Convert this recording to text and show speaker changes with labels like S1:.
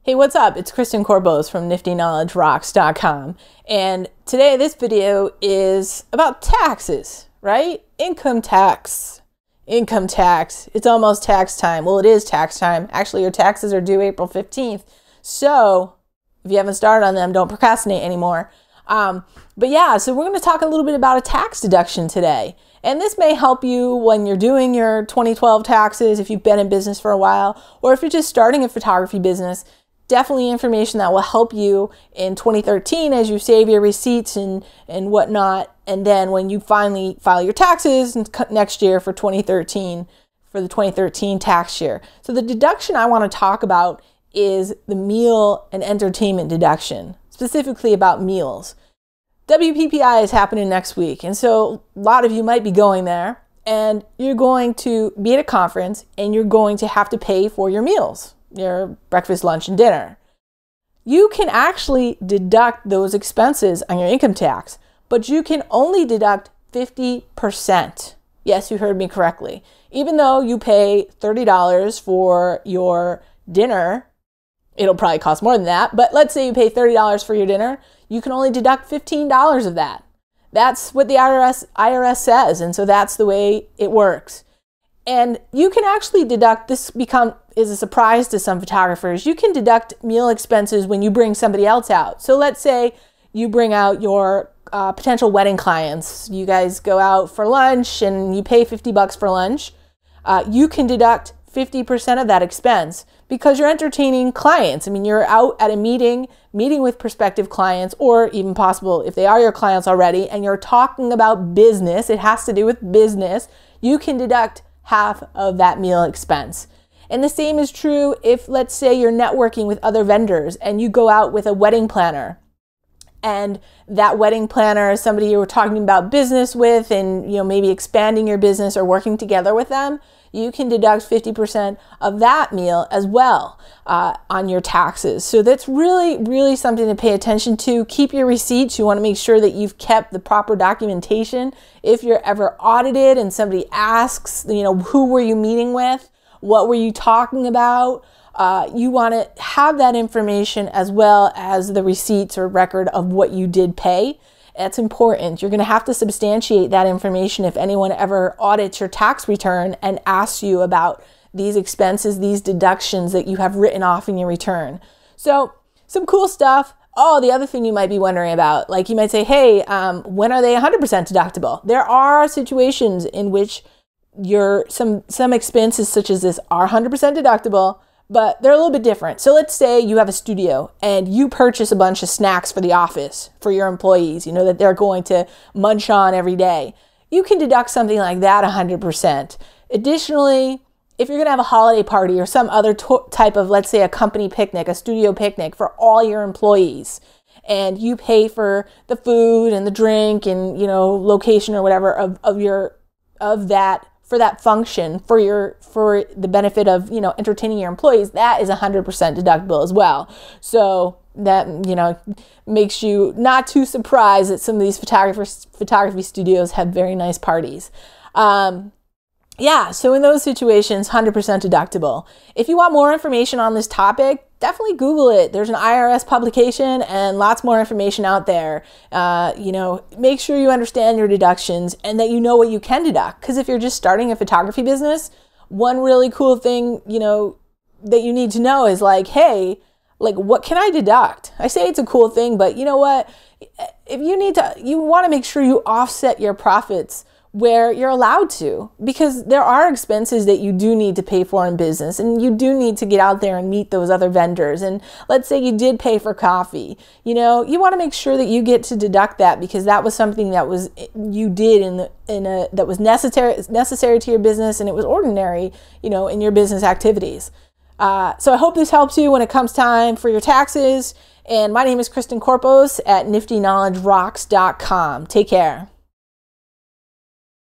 S1: Hey, what's up? It's Kristen Corbos from NiftyKnowledgeRocks.com. And today this video is about taxes, right? Income tax. Income tax. It's almost tax time. Well, it is tax time. Actually, your taxes are due April 15th. So if you haven't started on them, don't procrastinate anymore. But yeah, so we're going to talk a little bit about a tax deduction today. And this may help you when you're doing your 2012 taxes, if you've been in business for a while, or if you're just starting a photography business. Definitely information that will help you in 2013 as you save your receipts and whatnot. And then when you finally file your taxes next year for 2013, for the 2013 tax year. So the deduction I want to talk about is the meal and entertainment deduction, specifically about meals. WPPI is happening next week. And so a lot of you might be going there and you're going to be at a conference and you're going to have to pay for your meals. Your breakfast, lunch, and dinner. You can actually deduct those expenses on your income tax, but you can only deduct 50%. Yes, you heard me correctly. Even though you pay $30 for your dinner, it'll probably cost more than that, but let's say you pay $30 for your dinner, you can only deduct $15 of that. That's what the IRS says, and so that's the way it works. And you can actually deduct, this is a surprise to some photographers, you can deduct meal expenses when you bring somebody else out. So let's say you bring out your potential wedding clients. You guys go out for lunch and you pay 50 bucks for lunch. You can deduct 50% of that expense because you're entertaining clients. I mean, you're out at a meeting with prospective clients, or even possible if they are your clients already, and you're talking about business, it has to do with business, you can deduct half of that meal expense. And the same is true if, let's say, you're networking with other vendors and you go out with a wedding planner, and that wedding planner is somebody you were talking about business with, and maybe expanding your business or working together with them. You can deduct 50% of that meal as well on your taxes. So that's really, really something to pay attention to. Keep your receipts. You want to make sure that you've kept the proper documentation. If you're ever audited and somebody asks, who were you meeting with? What were you talking about? You want to have that information as well as the receipts or record of what you did pay. That's important. You're going to have to substantiate that information if anyone ever audits your tax return and asks you about these expenses, these deductions that you have written off in your return. So some cool stuff. Oh, the other thing you might be wondering about, like you might say, hey, when are they 100% deductible? There are situations in which some expenses such as this are 100% deductible, but they're a little bit different. So let's say you have a studio and you purchase a bunch of snacks for the office for your employees, that they're going to munch on every day. You can deduct something like that 100%. Additionally, if you're going to have a holiday party or some other type of, let's say, a company picnic, a studio picnic for all your employees, and you pay for the food and the drink and, location or whatever for that function, for the benefit of, entertaining your employees, that is 100% deductible as well. So that, makes you not too surprised that some of these photography studios have very nice parties. Yeah, so in those situations, 100% deductible. If you want more information on this topic, definitely Google it. There's an IRS publication and lots more information out there. Make sure you understand your deductions and that you know what you can deduct. Because if you're just starting a photography business, one really cool thing, that you need to know is like, hey, what can I deduct? I say it's a cool thing, but you know what? If you want to make sure you offset your profits where you're allowed to, because there are expenses that you do need to pay for in business, and you do need to get out there and meet those other vendors. And let's say you did pay for coffee, you want to make sure that you get to deduct that, because that was something that you did that was necessary to your business, and it was ordinary, in your business activities. So I hope this helps you when it comes time for your taxes. And my name is Kristen Corpos at NiftyKnowledgeRocks.com. Take care.